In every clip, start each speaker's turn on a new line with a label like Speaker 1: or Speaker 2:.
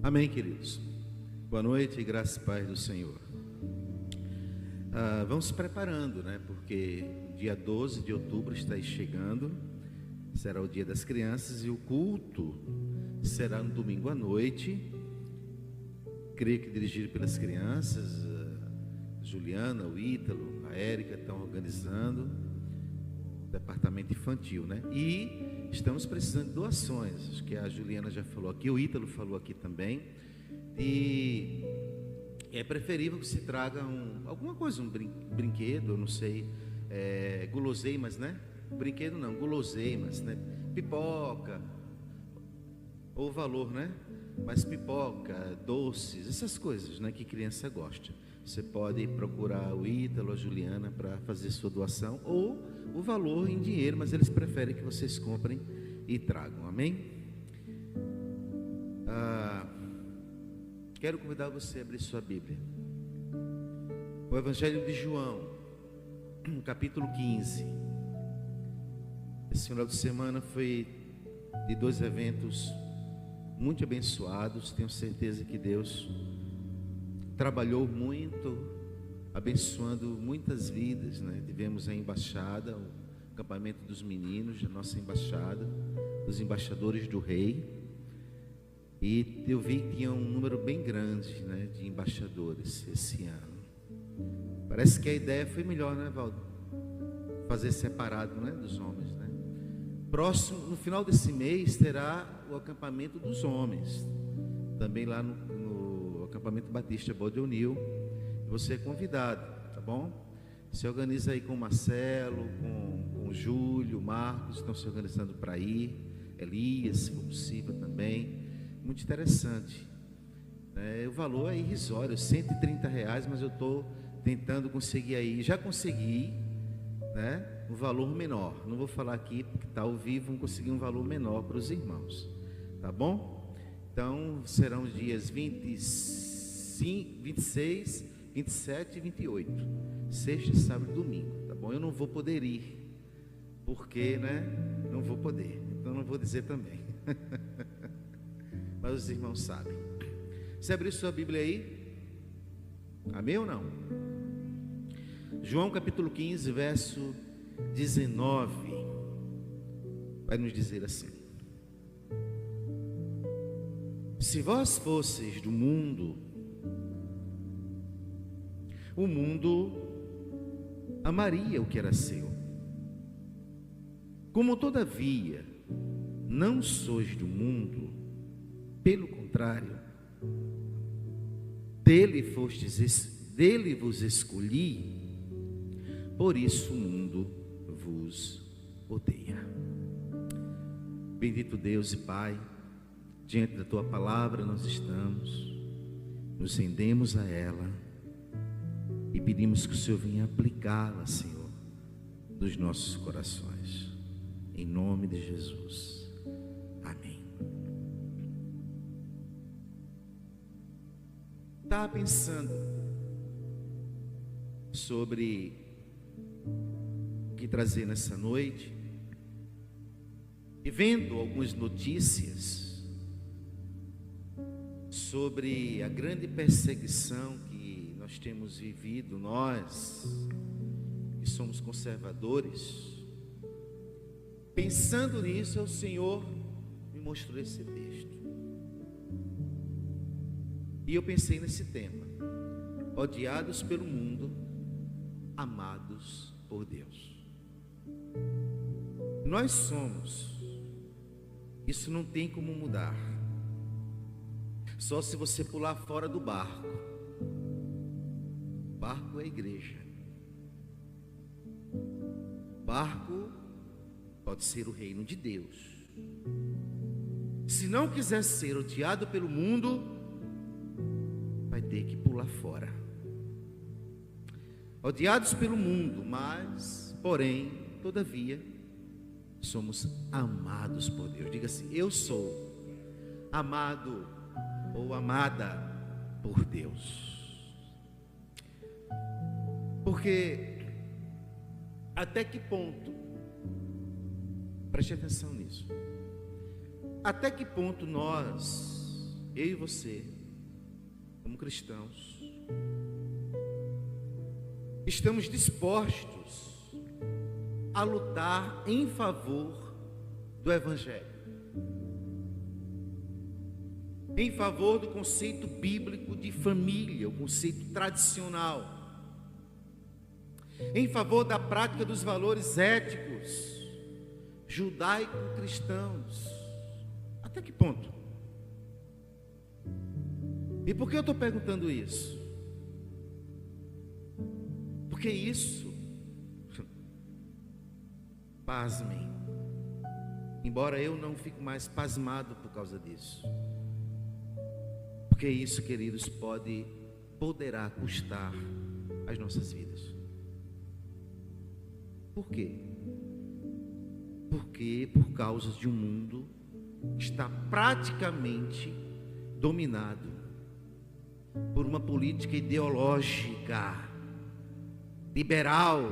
Speaker 1: Amém, queridos. Boa noite e graça e paz do Senhor. Vamos se preparando, né? Porque dia 12 de outubro está aí chegando, será o dia das crianças e o culto será no domingo à noite. Creio que dirigido pelas crianças, a Juliana, o Ítalo, a Érica estão organizando o departamento infantil, né? E estamos precisando de doações. Acho que a Juliana já falou aqui, o Ítalo falou aqui também. E é preferível que se traga alguma coisa, um brinquedo, eu não sei, guloseimas, né? Brinquedo não, guloseimas, né? Pipoca, ou valor, né? Mas pipoca, doces, essas coisas, né? Que criança gosta. Você pode procurar o Ítalo, a Juliana para fazer sua doação, ou o valor em dinheiro, mas eles preferem que vocês comprem e tragam, amém? Quero convidar você a abrir sua Bíblia. O Evangelho de João, capítulo 15. Esse final de semana foi de dois eventos muito abençoados. Tenho certeza que Deus trabalhou muito, abençoando muitas vidas, né? Tivemos a embaixada, o acampamento dos meninos da nossa embaixada, dos embaixadores do rei. E eu vi que tinha um número bem grande, né, de embaixadores esse ano. Parece que a ideia foi melhor, né, Valdo? Fazer separado, né, dos homens, né? Próximo, no final desse mês, terá o acampamento dos homens. Também lá no acampamento Batista Bodionil. Você é convidado, tá bom? Se organiza aí com o Marcelo, com o Júlio, o Marcos, estão se organizando para ir. Elias, se for possível também. Muito interessante. O valor é irrisório, R$130, mas eu estou tentando conseguir aí. Já consegui, né, um valor menor. Não vou falar aqui porque está ao vivo. Vamos conseguir um valor menor para os irmãos, tá bom? Então serão os dias 25, 26, 27 e 28, sexta, sábado e domingo, tá bom? Eu não vou poder ir, porque, né, não vou poder. Então não vou dizer também. Mas os irmãos sabem. Você abriu sua Bíblia aí? Amém ou não? João capítulo 15, verso 19, vai nos dizer assim: se vós fosseis do mundo, o mundo amaria o que era seu. Como todavia não sois do mundo, pelo contrário, dele vos escolhi, por isso o mundo vos odeia. Bendito Deus e Pai, diante da Tua palavra nós estamos, nos rendemos a ela e pedimos que o Senhor venha aplicá-la, Senhor, nos nossos corações, em nome de Jesus. Amém. Estava pensando sobre o que trazer nessa noite e vendo algumas notícias sobre a grande perseguição que nós temos vivido, nós que somos conservadores. Pensando nisso, o Senhor me mostrou esse texto. E eu pensei nesse tema: odiados pelo mundo, amados por Deus. Nós somos, isso não tem como mudar, só se você pular fora do barco. O barco é a igreja. O barco pode ser o reino de Deus. Se não quiser ser odiado pelo mundo, vai ter que pular fora. Odiados pelo mundo, mas, porém, todavia, somos amados por Deus. Diga assim: eu sou amado ou amada por Deus. Porque até que ponto, preste atenção nisso, até que ponto nós, eu e você, como cristãos, estamos dispostos a lutar em favor do Evangelho, em favor do conceito bíblico de família, o conceito tradicional, em favor da prática dos valores éticos judaico-cristãos. Até que ponto? E por que eu estou perguntando isso? Porque isso, pasmem, embora eu não fique mais pasmado por causa disso, porque isso, queridos, poderá custar as nossas vidas. Por quê? Porque por causa de um mundo que está praticamente dominado por uma política ideológica, liberal,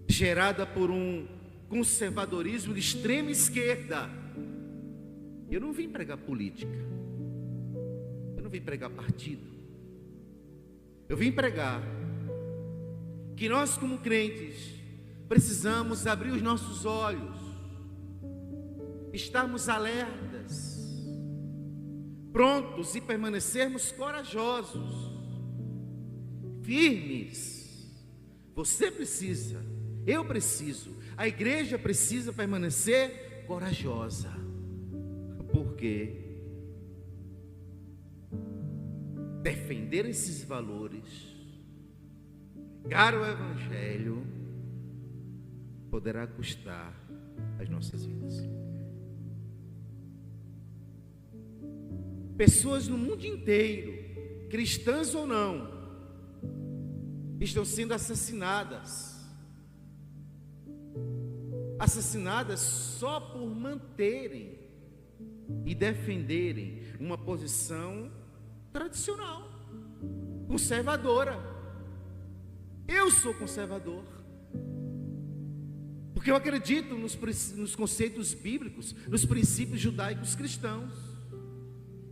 Speaker 1: gerada por um conservadorismo de extrema esquerda. Eu não vim pregar política, eu não vim pregar partido, eu vim pregar que nós, como crentes, precisamos abrir os nossos olhos, estarmos alertas, prontos e permanecermos corajosos, firmes. Você precisa, eu preciso, a igreja precisa permanecer corajosa. Porque defender esses valores, pregar o Evangelho, poderá custar as nossas vidas. Pessoas no mundo inteiro, cristãs ou não, estão sendo assassinadas só por manterem e defenderem uma posição tradicional, conservadora. Eu sou conservador, porque eu acredito nos conceitos bíblicos, nos princípios judaicos cristãos.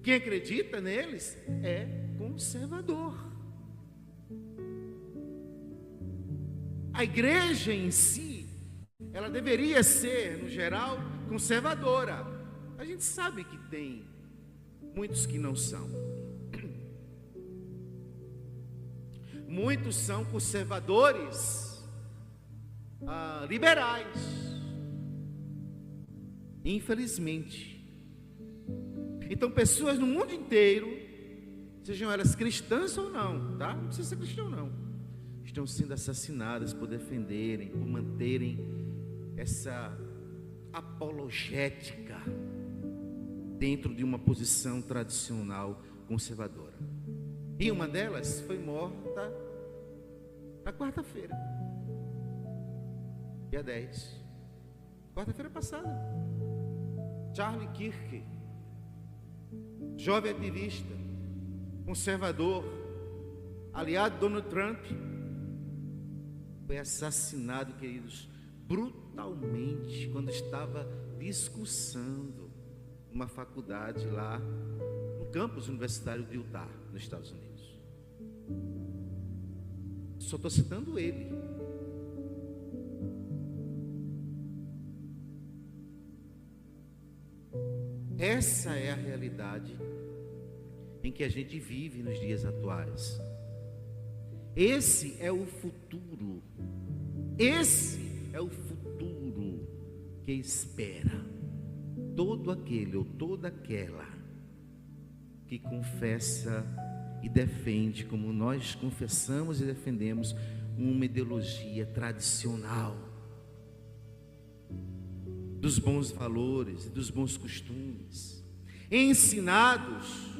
Speaker 1: Quem acredita neles é conservador. A igreja em si, ela deveria ser, no geral, conservadora. A gente sabe que tem muitos que não são. Muitos são conservadores, liberais. Infelizmente. Então, pessoas no mundo inteiro, sejam elas cristãs ou não, tá? Não precisa ser cristão não, estão sendo assassinadas por defenderem, por manterem essa apologética dentro de uma posição tradicional conservadora. E uma delas foi morta na quarta-feira, dia 10, quarta-feira passada. Charlie Kirk, jovem ativista, conservador, aliado de Donald Trump, foi assassinado, queridos, brutalmente, quando estava discursando numa faculdade lá no campus universitário de Utah, nos Estados Unidos. Só estou citando ele. Essa é a realidade em que a gente vive nos dias atuais. Esse é o futuro. Esse é o futuro que espera todo aquele ou toda aquela que confessa e defende, como nós confessamos e defendemos, uma ideologia tradicional dos bons valores e dos bons costumes, ensinados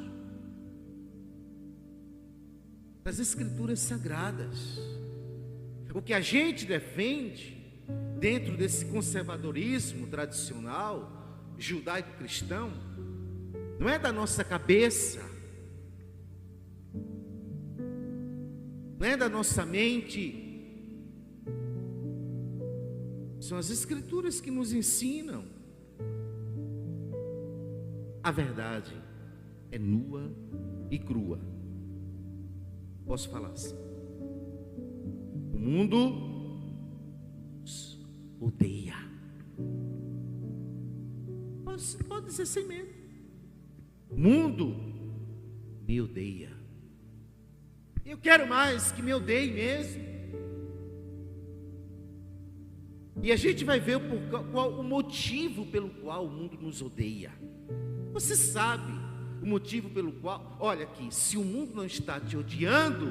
Speaker 1: nas Escrituras Sagradas. O que a gente defende dentro desse conservadorismo tradicional, judaico-cristão, não é da nossa cabeça, não é da nossa mente. São as Escrituras que nos ensinam. a verdade é nua e crua. Posso falar assim? O mundo nos odeia. Pode dizer sem medo. O mundo me odeia. Eu quero mais que me odeie mesmo. E a gente vai ver qual o motivo pelo qual o mundo nos odeia. Você sabe o motivo pelo qual? Olha aqui, se o mundo não está te odiando,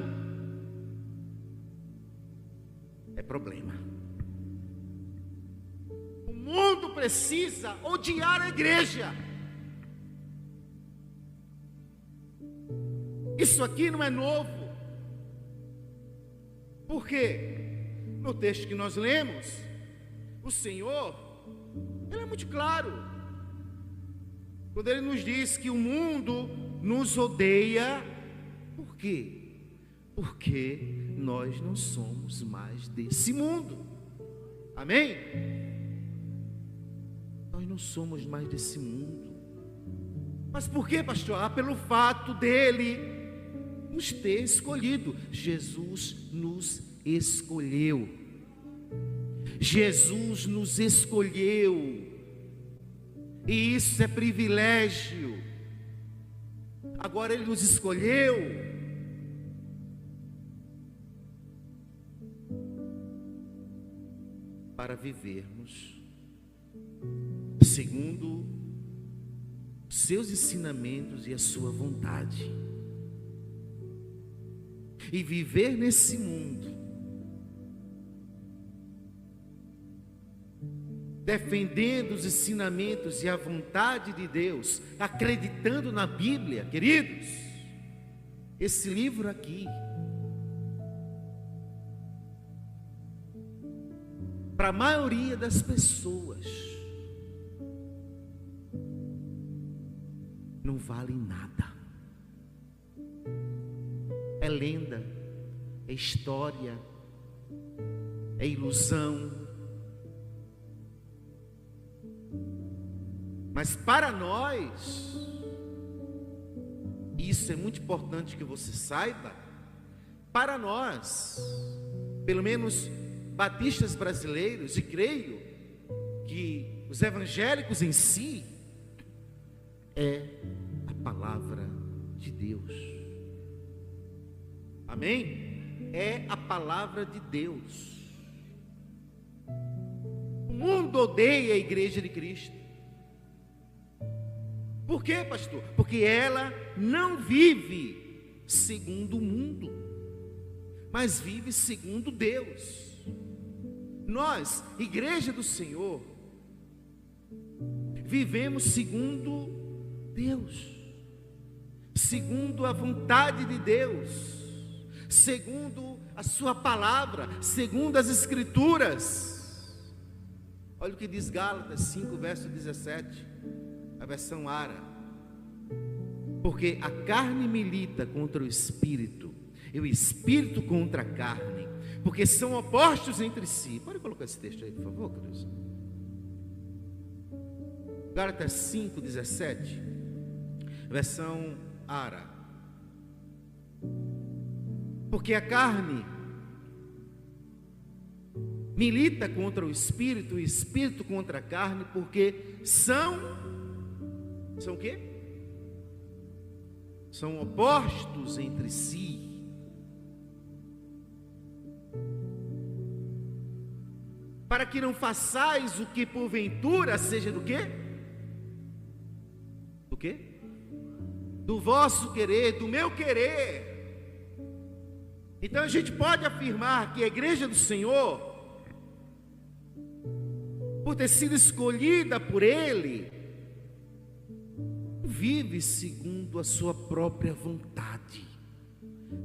Speaker 1: é problema. O mundo precisa odiar a igreja. Isso aqui não é novo. Por quê? No texto que nós lemos, o Senhor, Ele é muito claro, quando Ele nos diz que o mundo nos odeia. Por quê? Porque nós não somos mais desse mundo. Amém? Nós não somos mais desse mundo. Mas por quê, pastor? Pelo fato dele nos ter escolhido. Jesus nos escolheu. Jesus nos escolheu. E isso é privilégio. Agora Ele nos escolheu para vivermos segundo os seus ensinamentos e a sua vontade. E viver nesse mundo defendendo os ensinamentos e a vontade de Deus, acreditando na Bíblia. Queridos, esse livro aqui, para a maioria das pessoas, não vale nada. É lenda, é história, é ilusão. Mas para nós, isso é muito importante que você saiba, para nós, pelo menos batistas brasileiros, e creio que os evangélicos em si, é a palavra de Deus. Amém? É a palavra de Deus. O mundo odeia a igreja de Cristo. Por quê, pastor? Porque ela não vive segundo o mundo, mas vive segundo Deus. Nós, igreja do Senhor, vivemos segundo Deus, segundo a vontade de Deus, segundo a sua palavra, segundo as Escrituras. Olha o que diz Gálatas 5, verso 17, a versão Ara. Porque a carne milita contra o espírito, e o espírito contra a carne, porque são opostos entre si. Pode colocar esse texto aí, por favor, queridos. Gálatas 5, 17, versão Ara. Porque a carne milita contra o espírito contra a carne, porque são o quê? São opostos entre si. Para que não façais o que porventura seja do quê? Do quê? Do vosso querer, do meu querer. Então a gente pode afirmar que a igreja do Senhor, por ter sido escolhida por Ele, vive segundo a sua própria vontade,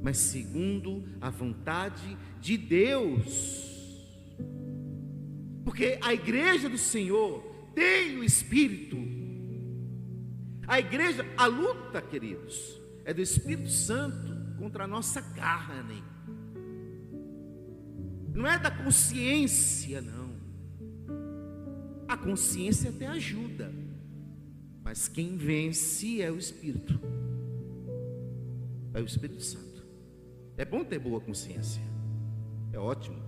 Speaker 1: mas segundo a vontade de Deus. Porque a igreja do Senhor tem o Espírito. A igreja, a luta, queridos, é do Espírito Santo contra a nossa carne. Não é da consciência, não. A consciência até ajuda, Mas quem vence é o Espírito. É o Espírito Santo. É bom ter boa consciência. É ótimo.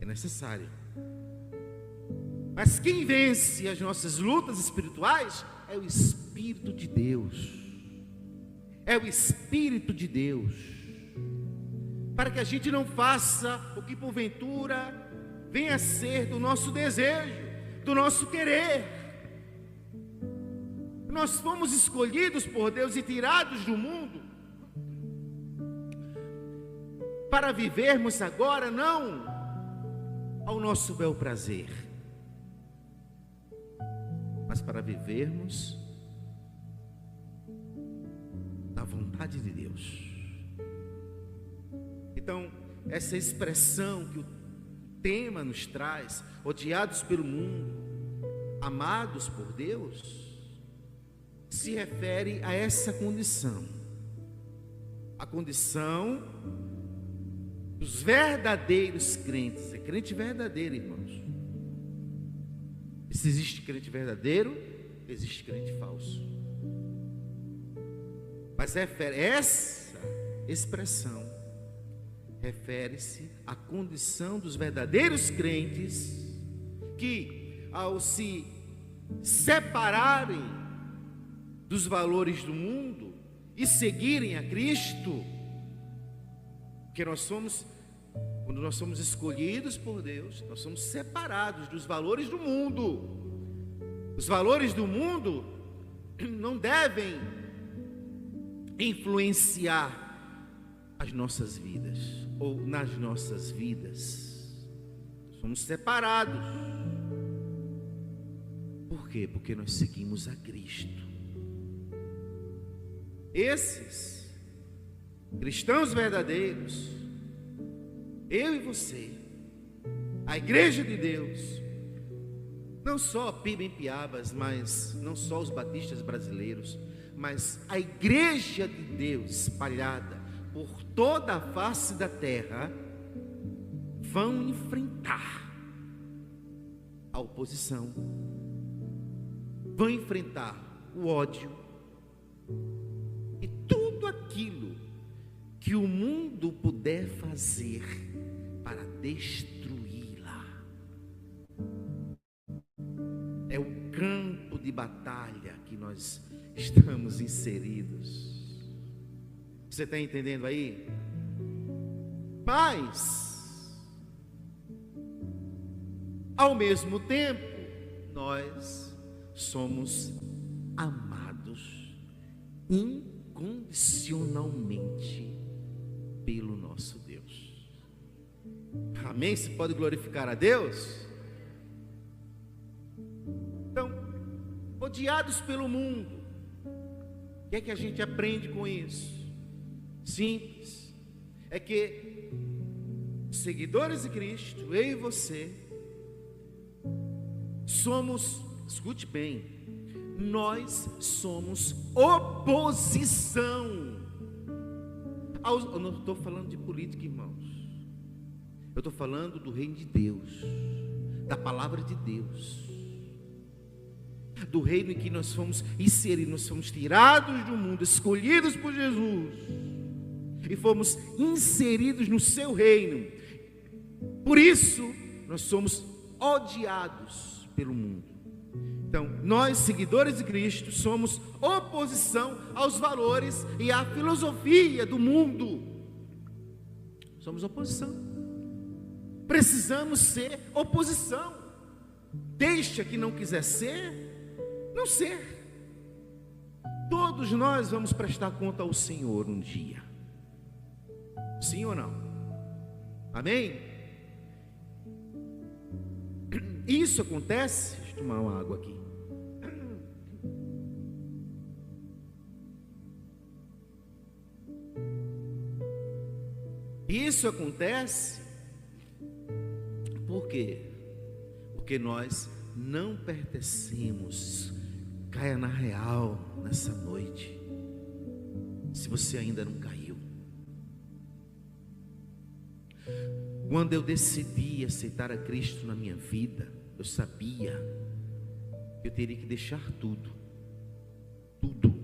Speaker 1: É necessário. Mas quem vence as nossas lutas espirituais é o Espírito de Deus. É o Espírito de Deus. Para que a gente não faça o que porventura venha a ser do nosso desejo, do nosso querer. Nós fomos escolhidos por Deus e tirados do mundo para vivermos agora não ao nosso bel prazer, mas para vivermos na vontade de Deus. Então, essa expressão que o tema nos traz, odiados pelo mundo, amados por Deus, se refere a essa condição, a condição dos verdadeiros crentes. É crente verdadeiro, irmãos. E se existe crente verdadeiro, existe crente falso. Mas essa expressão refere-se à condição dos verdadeiros crentes que, ao se separarem dos valores do mundo e seguirem a Cristo, porque quando nós somos escolhidos por Deus, nós somos separados dos valores do mundo. Os valores do mundo não devem influenciar as nossas vidas, ou nas nossas vidas. Somos separados. Por quê? Porque nós seguimos a Cristo. Esses cristãos verdadeiros, eu e você, a igreja de Deus, não só a PIB em Piabas, mas não só os batistas brasileiros, mas a igreja de Deus espalhada por toda a face da terra, vão enfrentar a oposição, vão enfrentar o ódio e tudo aquilo que o mundo puder fazer para destruí-la. É o campo de batalha que nós estamos inseridos. Você está entendendo aí? Mas, ao mesmo tempo, nós somos amados incondicionalmente pelo nosso Deus. Amém? Você pode glorificar a Deus? Então, odiados pelo mundo, o que é que a gente aprende com isso? Simples, é que seguidores de Cristo, eu e você, somos, escute bem, nós somos oposição eu não estou falando de política, irmãos, eu estou falando do reino de Deus, da palavra de Deus, do reino em que nós fomos inseridos, nós fomos tirados do mundo, escolhidos por Jesus, e fomos inseridos no seu reino. Por isso nós somos odiados pelo mundo. Então, nós, seguidores de Cristo, somos oposição aos valores e à filosofia do mundo. Somos oposição. Precisamos ser oposição. Deixa que não quiser ser, não ser. Todos nós vamos prestar conta ao Senhor um dia. Sim ou não? Amém? Isso acontece. Deixa eu tomar uma água aqui. Isso acontece por quê? Porque nós não pertencemos. Caia na real nessa noite, se você ainda não caiu. Quando eu decidi aceitar a Cristo na minha vida, eu sabia que eu teria que deixar tudo. tudo.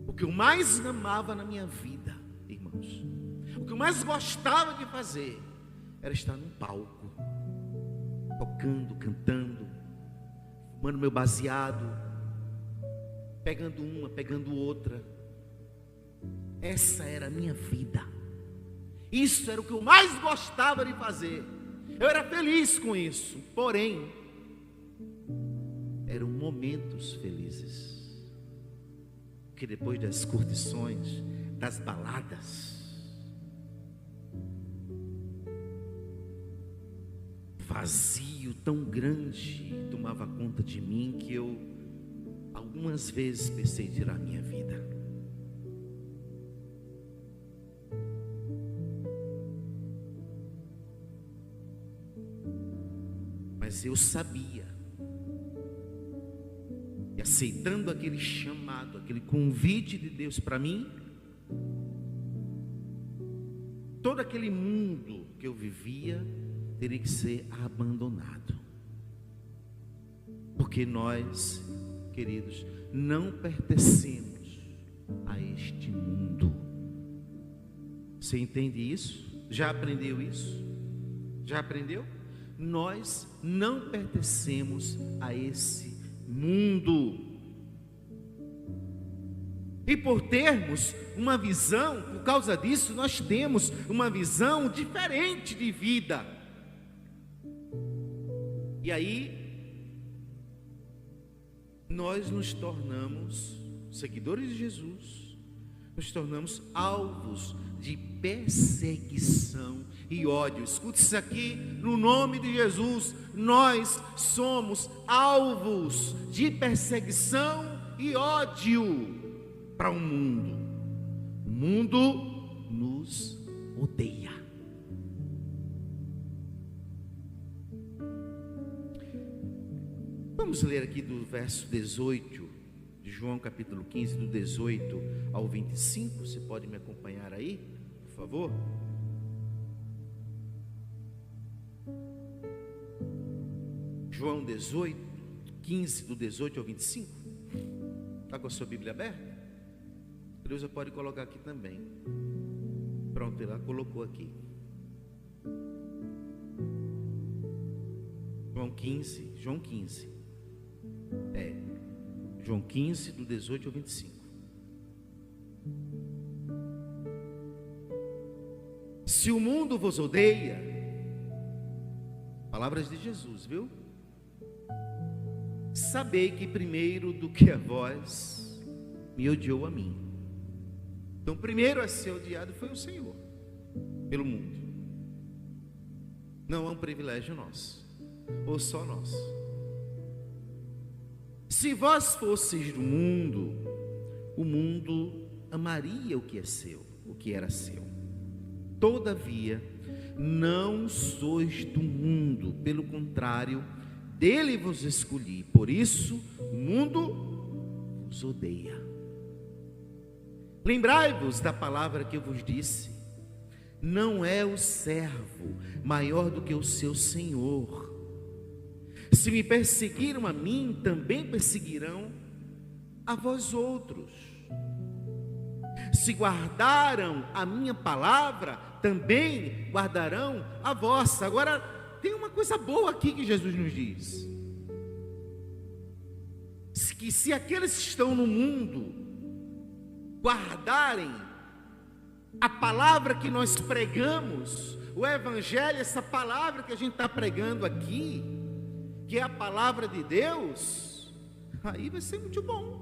Speaker 1: O que eu mais amava na minha vida, irmãos, o que eu mais gostava de fazer era estar num palco, tocando, cantando, fumando meu baseado, pegando uma, pegando outra. Essa era a minha vida. Isso era o que eu mais gostava de fazer. Eu era feliz com isso. Porém, eram momentos felizes, que depois das curtições, das baladas, vazio tão grande tomava conta de mim, que eu algumas vezes pensei em tirar minha vida. Mas eu sabia, e aceitando aquele chamado, aquele convite de Deus para mim, todo aquele mundo que eu vivia teria que ser abandonado. Porque nós, queridos, não pertencemos a este mundo. Você entende isso? Já aprendeu isso? Já aprendeu? Nós não pertencemos a esse mundo. E por termos uma visão, por causa disso, nós temos uma visão diferente de vida. E aí, nós nos tornamos seguidores de Jesus, nos tornamos alvos de perseguição e ódio. Escute isso aqui, no nome de Jesus, nós somos alvos de perseguição e ódio para o mundo. O mundo nos odeia. Vamos ler aqui do verso 18 de João capítulo 15, do 18 ao 25. Você pode me acompanhar aí, por favor? João 18, 15, do 18 ao 25. Está com a sua Bíblia aberta? Deus pode colocar aqui também. Pronto, ele colocou aqui. João 15, João 15. João 15, do 18 ao 25. Se o mundo vos odeia, palavras de Jesus, viu? Sabei que primeiro do que a vós, me odiou a mim. Então, primeiro a ser odiado foi o Senhor, pelo mundo. Não é um privilégio nosso, ou só nosso. Se vós fosseis do mundo, o mundo amaria o que é seu, o que era seu. Todavia, não sois do mundo, pelo contrário, dele vos escolhi. Por isso, o mundo vos odeia. Lembrai-vos da palavra que eu vos disse: não é o servo maior do que o seu senhor. Se me perseguiram a mim, também perseguirão a vós outros. Se guardaram a minha palavra, também guardarão a vossa. Agora, tem uma coisa boa aqui que Jesus nos diz: que se aqueles que estão no mundo guardarem a palavra que nós pregamos, o Evangelho, essa palavra que a gente está pregando aqui, que é a palavra de Deus, aí vai ser muito bom.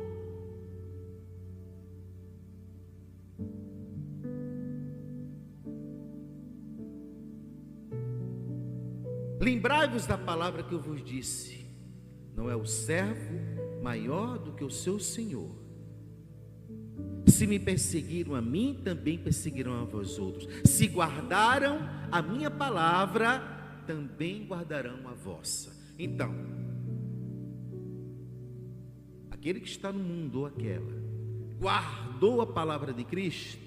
Speaker 1: Lembrai-vos da palavra que eu vos disse: não é o servo maior do que o seu senhor. Se me perseguiram a mim, também perseguirão a vós outros. Se guardaram a minha palavra, também guardarão a vossa. Então, aquele que está no mundo ou aquela, guardou a palavra de Cristo,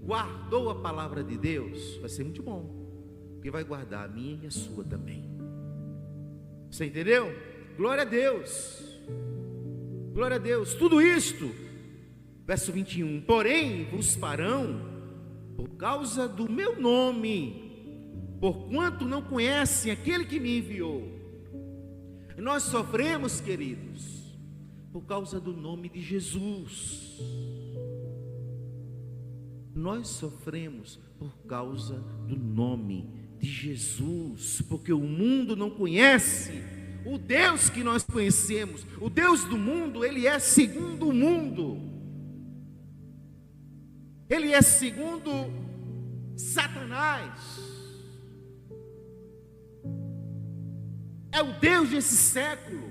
Speaker 1: guardou a palavra de Deus, vai ser muito bom, porque vai guardar a minha e a sua também. Você entendeu? Glória a Deus. Glória a Deus. Tudo isto, verso 21, porém vos farão por causa do meu nome, porquanto não conhecem aquele que me enviou. Nós sofremos, queridos, por causa do nome de Jesus. Nós sofremos por causa do nome de Jesus, porque o mundo não conhece o Deus que nós conhecemos. O Deus do mundo, ele é segundo o mundo, ele é segundo Satanás, é o Deus desse século.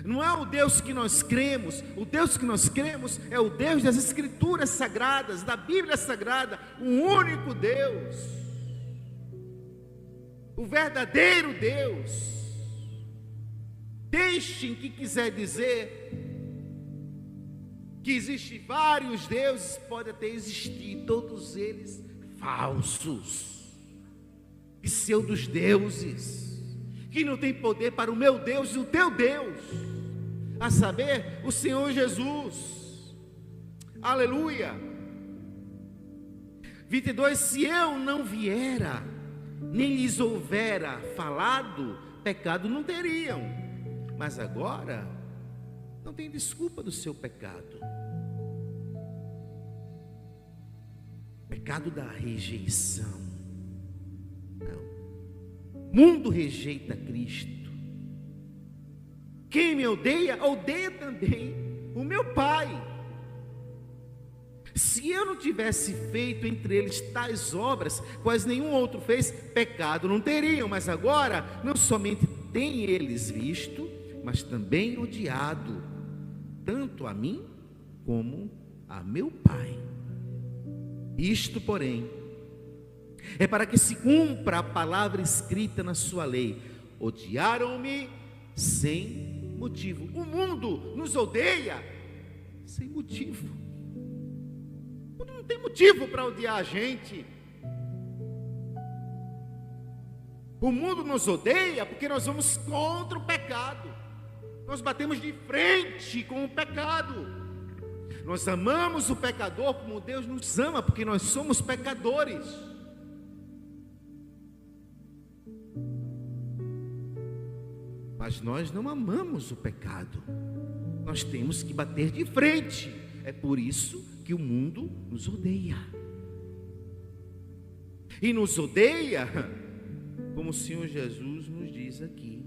Speaker 1: Não é o Deus que nós cremos. O Deus que nós cremos é o Deus das Escrituras Sagradas, da Bíblia Sagrada, o único Deus, o verdadeiro Deus. Deixem que quiser dizer que existem vários deuses, pode até existir, todos eles falsos, pseudos deuses, que não tem poder para o meu Deus e o teu Deus, a saber, o Senhor Jesus. Aleluia. 22, se eu não viera, nem lhes houvera falado, pecado não teriam, mas agora não tem desculpa do seu pecado. Pecado da rejeição. Não. O mundo rejeita Cristo. Quem me odeia, odeia também o meu Pai. Se eu não tivesse feito entre eles tais obras, quais nenhum outro fez, pecado não teriam. Mas agora, não somente têm eles visto, mas também odiado, tanto a mim, como a meu Pai. Isto, porém, é para que se cumpra a palavra escrita na sua lei: odiaram-me sem motivo. O mundo nos odeia sem motivo. O mundo não tem motivo para odiar a gente. O mundo nos odeia porque nós vamos contra o pecado. Nós batemos de frente com o pecado. Nós amamos o pecador como Deus nos ama, porque nós somos pecadores. Mas nós não amamos o pecado. Nós temos que bater de frente. É por isso que o mundo nos odeia. E nos odeia, como o Senhor Jesus nos diz aqui.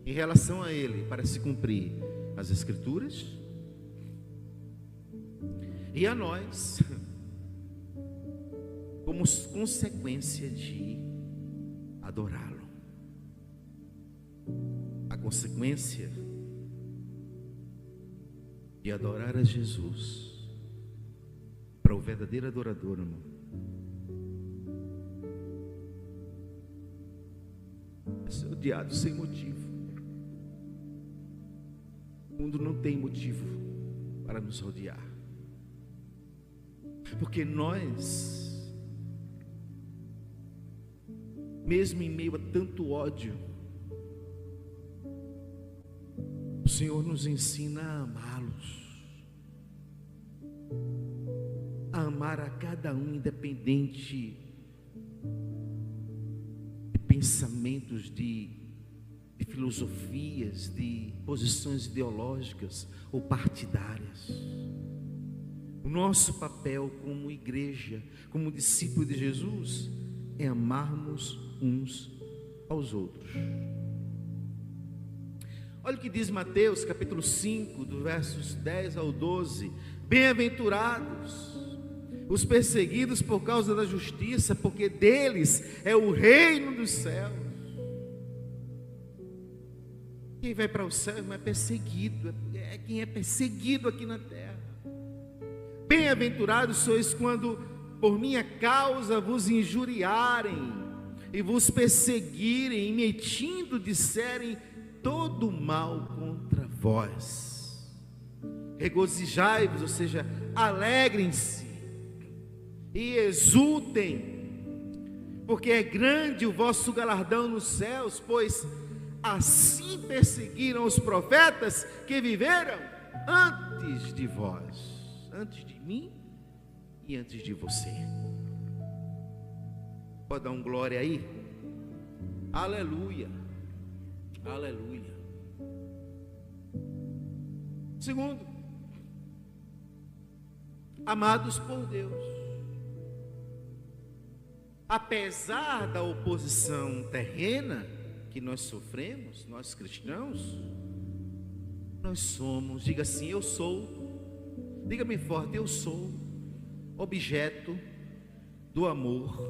Speaker 1: Em relação a Ele, para se cumprir as Escrituras, e a nós, como consequência de adorá-lo. A consequência de adorar a Jesus, para o verdadeiro adorador, irmão, é ser odiado sem motivo. O mundo não tem motivo para nos odiar, porque nós, mesmo em meio a tanto ódio, o Senhor nos ensina a amá-los, a amar a cada um, independente de pensamentos, de filosofias, de posições ideológicas ou partidárias. O nosso papel como igreja, como discípulo de Jesus, é amarmos uns aos outros. Olha o que diz Mateus capítulo 5, dos versos 10 ao 12. Bem-aventurados os perseguidos por causa da justiça, porque deles é o reino dos céus. Quem vai para o céu não é perseguido, é quem é perseguido aqui na terra. Bem-aventurados sois quando por minha causa vos injuriarem e vos perseguirem, e mentindo disserem todo mal contra vós. Regozijai-vos, ou seja, alegrem-se e exultem, porque é grande o vosso galardão nos céus, pois assim perseguiram os profetas que viveram antes de vós, antes de mim e antes de você. Pode dar um glória aí? Aleluia, aleluia. Segundo, amados por Deus, apesar da oposição terrena que nós sofremos, nós cristãos, nós somos, diga assim, eu sou, diga bem forte, eu sou objeto do amor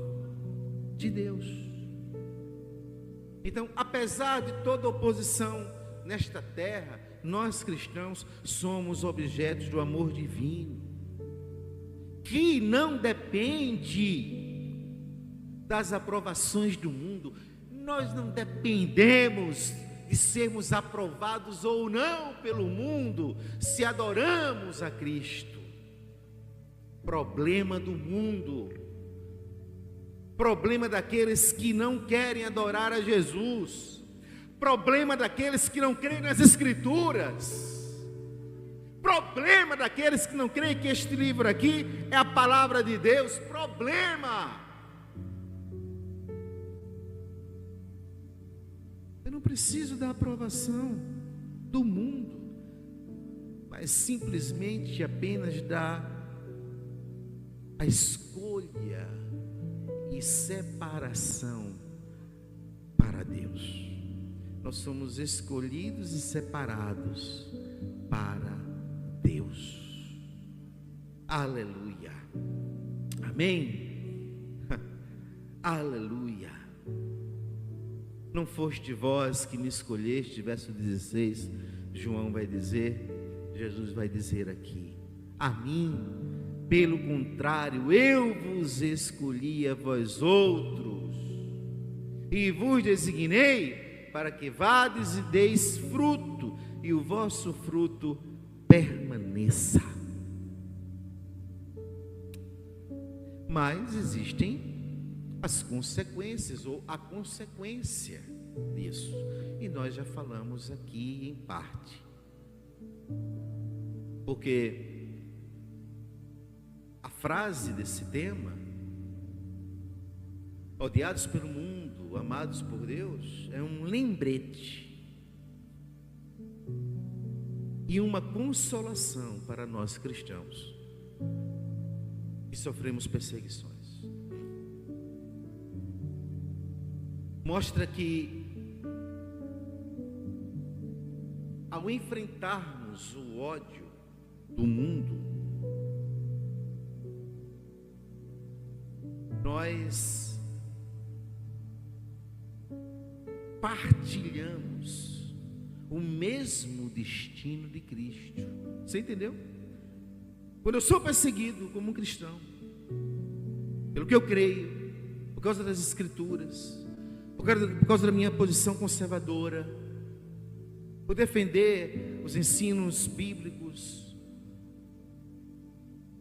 Speaker 1: de Deus. Então, apesar de toda oposição nesta terra, nós cristãos somos objetos do amor divino, que não depende das aprovações do mundo. Nós não dependemos de sermos aprovados ou não pelo mundo, se adoramos a Cristo. Problema do mundo, problema daqueles que não querem adorar a Jesus, problema daqueles que não creem nas Escrituras, problema daqueles que não creem que este livro aqui é a palavra de Deus. Problema. Eu não preciso da aprovação do mundo, mas simplesmente apenas da a escolha e separação para Deus. Nós somos escolhidos e separados para Deus. Aleluia. Amém. Aleluia. Não foste vós que me escolheste, verso 16, João vai dizer, Jesus vai dizer aqui, a mim, pelo contrário, eu vos escolhi a vós outros, e vos designei para que vades e deis fruto, e o vosso fruto permaneça. Mas existem as consequências, ou a consequência disso, e nós já falamos aqui em parte, porque a frase desse tema, odiados pelo mundo, amados por Deus, é um lembrete e uma consolação para nós cristãos que sofremos perseguições. Mostra que ao enfrentarmos o ódio do mundo, nós partilhamos o mesmo destino de Cristo. Você entendeu? Quando eu sou perseguido como um cristão, pelo que eu creio, por causa das Escrituras, por causa da minha posição conservadora, por defender os ensinos bíblicos,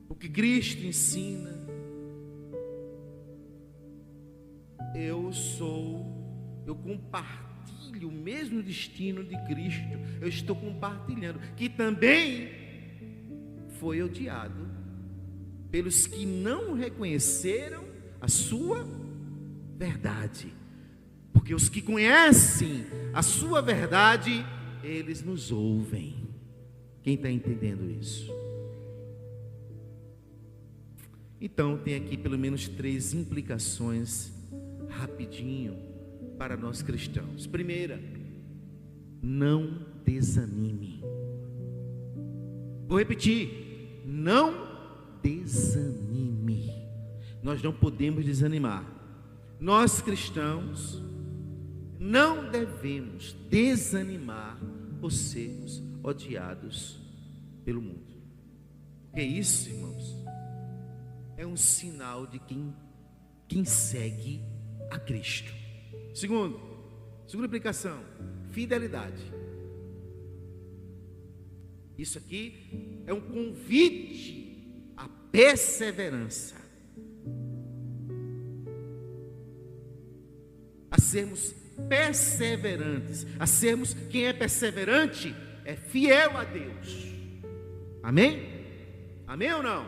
Speaker 1: o que Cristo ensina, eu compartilho o mesmo destino de Cristo. Eu estou compartilhando, que também foi odiado pelos que não reconheceram a sua verdade, porque os que conhecem a sua verdade, eles nos ouvem. Quem está entendendo isso? Então tem aqui pelo menos 3 implicações rapidinho para nós cristãos. Primeira, não desanime. Vou repetir, não desanime. Nós não podemos desanimar. Nós cristãos não devemos desanimar por sermos odiados pelo mundo. Porque isso, irmãos, é um sinal de quem segue a Cristo. Segunda implicação, fidelidade. Isso aqui é um convite à perseverança. sermos perseverantes, a sermos, quem é perseverante é fiel a Deus. Amém? Amém ou não?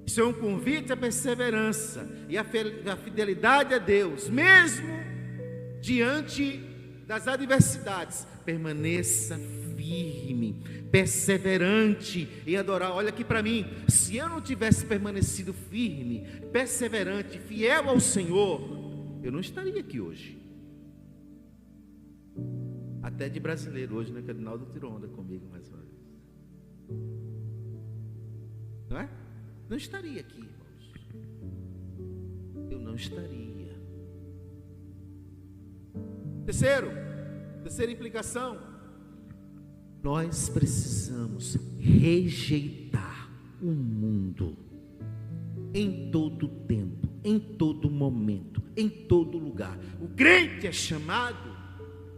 Speaker 1: Isso é um convite à perseverança e à fidelidade a Deus, mesmo diante das adversidades. Permaneça firme, perseverante em adorar. Olha aqui para mim, se eu não tivesse permanecido firme, perseverante, fiel ao Senhor, eu não estaria aqui hoje. Até de brasileiro hoje, né? Que o Adinaldo tirou onda comigo mais uma vez. Não é? Não estaria aqui, irmãos. Eu não estaria. Terceira implicação. Nós precisamos rejeitar o mundo em todo tempo, em todo momento, em todo lugar. O crente é chamado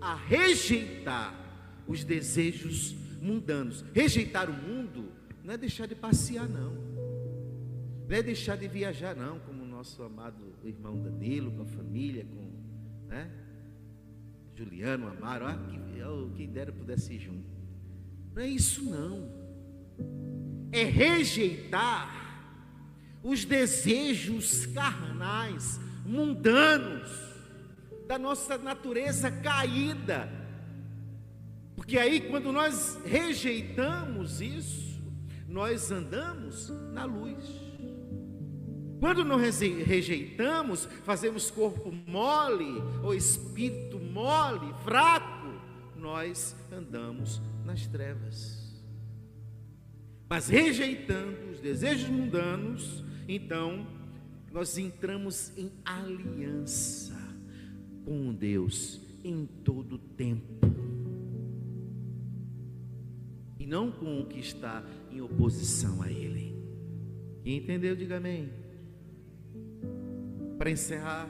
Speaker 1: a rejeitar os desejos mundanos. Rejeitar o mundo não é deixar de passear, não é deixar de viajar, não, como o nosso amado irmão Danilo, com a família, com, né, Juliano, Amaro, quem dera pudesse ir junto. Não é isso, não. É rejeitar os desejos carnais, mundanos, da nossa natureza caída. Porque aí, quando nós rejeitamos isso, nós andamos na luz. Quando nós rejeitamos, fazemos corpo mole, ou espírito mole, fraco, nós andamos nas trevas. Mas rejeitando os desejos mundanos, então nós entramos em aliança com Deus em todo tempo, e não com o que está em oposição a Ele. Quem entendeu, diga amém. Para encerrar,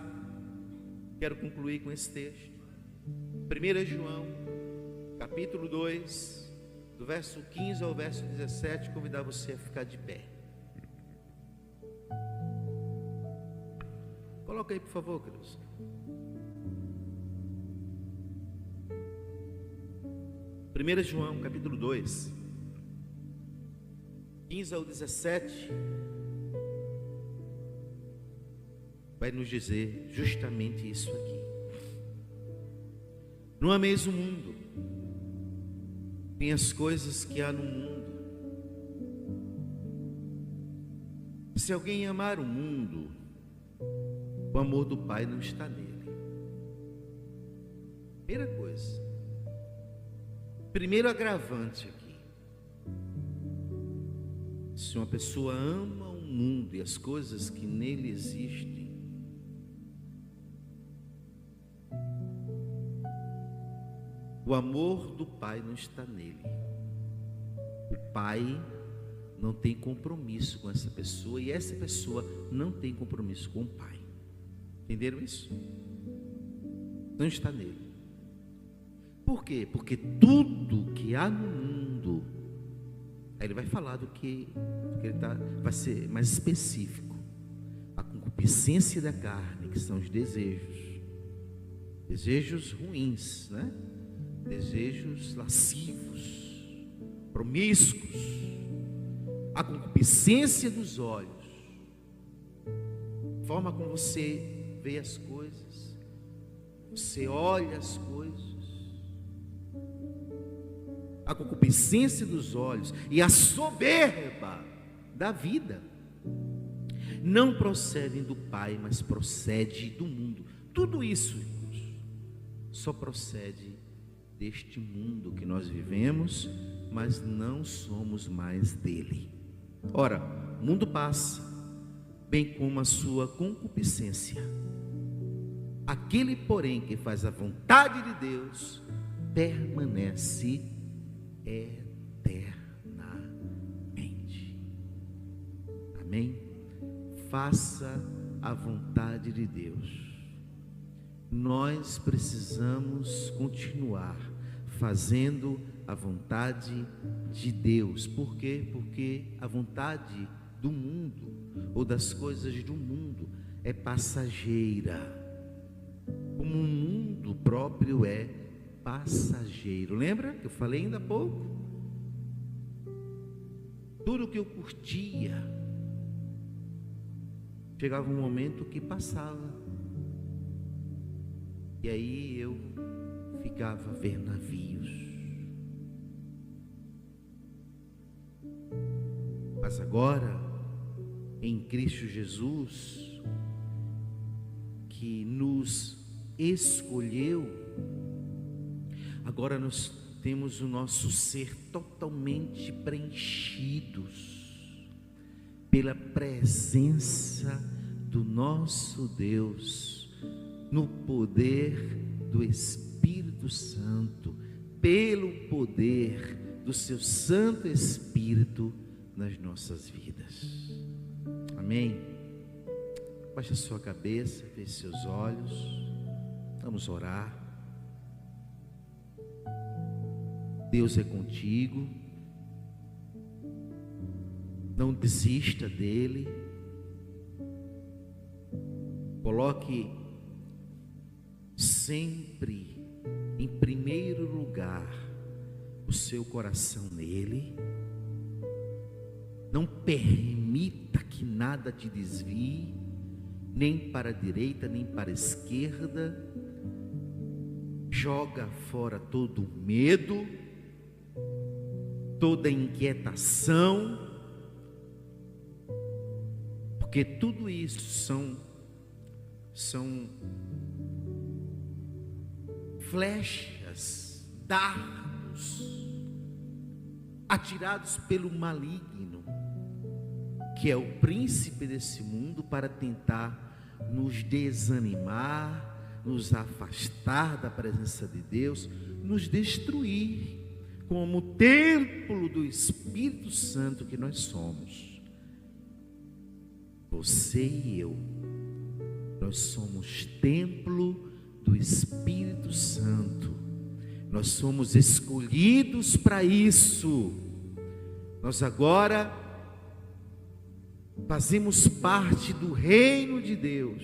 Speaker 1: quero concluir com esse texto. 1 João, capítulo 2, do verso 15 ao verso 17, convidar você a ficar de pé. Coloca aí, por favor, queridos. 1 João, capítulo 2, 15 ao 17, vai nos dizer justamente isso aqui. Não ameis o mundo, nem as coisas que há no mundo. Se alguém amar o mundo, o amor do Pai não está nele. Primeira coisa, primeiro agravante aqui: se uma pessoa ama o mundo e as coisas que nele existem, o amor do Pai não está nele. O Pai não tem compromisso com essa pessoa, e essa pessoa não tem compromisso com o Pai. Entenderam isso? Não está nele. Por quê? Porque tudo que há no mundo, aí ele vai falar do que ele vai ser mais específico: a concupiscência da carne, que são os desejos ruins, né? Desejos lascivos, promíscuos, a concupiscência dos olhos, a forma como você vê as coisas, você olha as coisas, a concupiscência dos olhos e a soberba da vida não procedem do Pai, mas procede do mundo. Tudo isso, irmãos, só procede deste mundo que nós vivemos, mas não somos mais dele. Ora, o mundo passa, bem como a sua concupiscência. Aquele, porém, que faz a vontade de Deus, permanece eternamente. Amém? Faça a vontade de Deus. Nós precisamos continuar fazendo a vontade de Deus. Por quê? Porque a vontade do mundo, ou das coisas do mundo, é passageira. como um mundo próprio é passageiro. Lembra que eu falei ainda há pouco? Tudo que eu curtia, chegava um momento que passava, e aí eu ficava a ver navios. Mas agora, em Cristo Jesus, que nos escolheu, agora nós temos o nosso ser totalmente preenchidos pela presença do nosso Deus, no poder do Espírito Santo, pelo poder do seu Santo Espírito nas nossas vidas. Amém? Baixe a sua cabeça, feche seus olhos, vamos orar. Deus é contigo, não desista dele, coloque sempre em primeiro lugar o seu coração nele, não permita que nada te desvie, nem para a direita, nem para a esquerda. Joga fora todo o medo, toda inquietação, porque tudo isso são flechas, dardos atirados pelo maligno, que é o príncipe desse mundo, para tentar nos desanimar, nos afastar da presença de Deus, nos destruir, como templo do Espírito Santo que nós somos. Você e eu, nós somos templo do Espírito Santo. Nós somos escolhidos para isso. Nós agora fazemos parte do reino de Deus.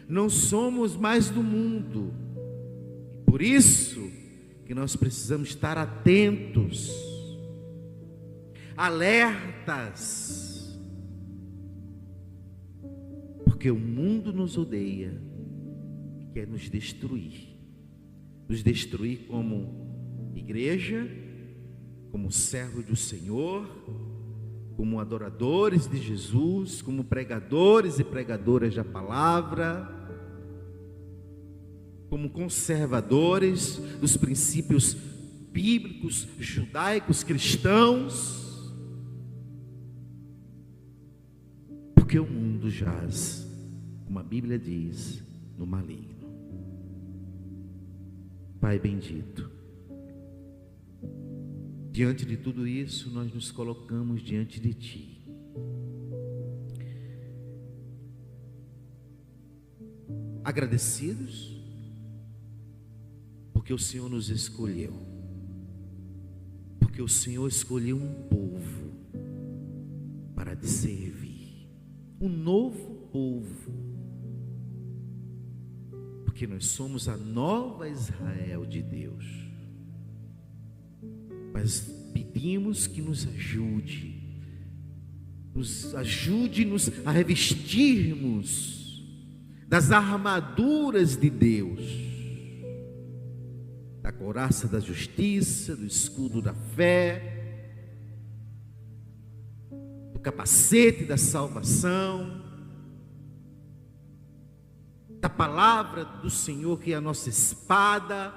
Speaker 1: Não somos mais do mundo. Por isso que nós precisamos estar atentos, alertas, porque o mundo nos odeia e quer nos destruir como igreja, como servos do Senhor, como adoradores de Jesus, como pregadores e pregadoras da palavra, como conservadores dos princípios bíblicos, judaicos, cristãos, porque o mundo jaz, como a Bíblia diz, no maligno. Pai bendito, diante de tudo isso, nós nos colocamos diante de Ti. Agradecidos, porque o Senhor nos escolheu, porque o Senhor escolheu um povo para te servir, um novo povo, porque nós somos a nova Israel de Deus. Mas pedimos que nos ajude-nos a revestirmos das armaduras de Deus, da couraça da justiça, do escudo da fé, do capacete da salvação, da palavra do Senhor, que é a nossa espada,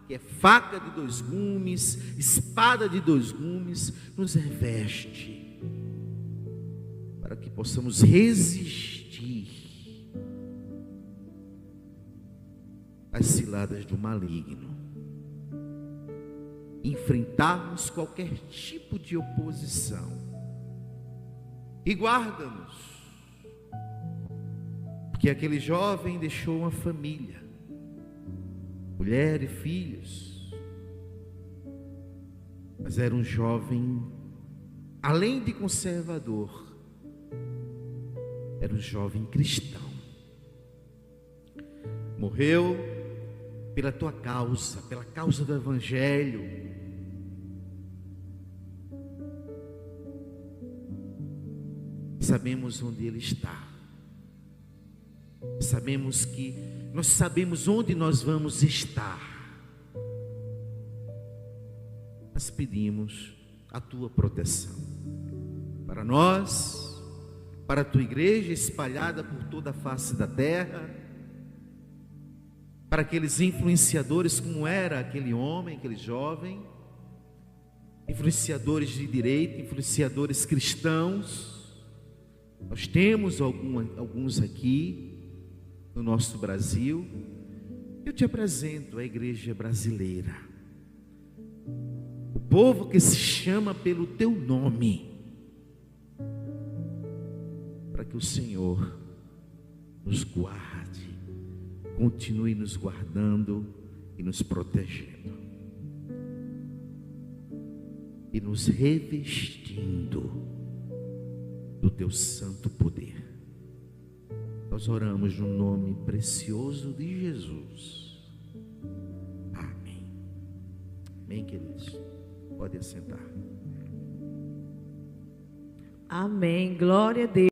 Speaker 1: que é faca de dois gumes, espada de dois gumes. Nos reveste para que possamos resistir às ciladas do maligno, enfrentarmos qualquer tipo de oposição, e guarda-nos, porque aquele jovem deixou uma família, mulher e filhos, mas era um jovem, além de conservador, era um jovem cristão. morreu pela tua causa, pela causa do Evangelho. Sabemos onde Ele está. Nós sabemos onde nós vamos estar. Nós pedimos a tua proteção para nós, para a tua igreja espalhada por toda a face da terra, para aqueles influenciadores como era aquele homem, aquele jovem, influenciadores de direita, influenciadores cristãos. Nós temos alguns aqui no nosso Brasil. Eu te apresento a igreja brasileira, o povo que se chama pelo teu nome, para que o Senhor nos guarde, continue nos guardando e nos protegendo e nos revestindo do teu santo poder. Nós oramos no nome precioso de Jesus. Amém. Amém, queridos. Pode assentar.
Speaker 2: Amém. Glória a Deus.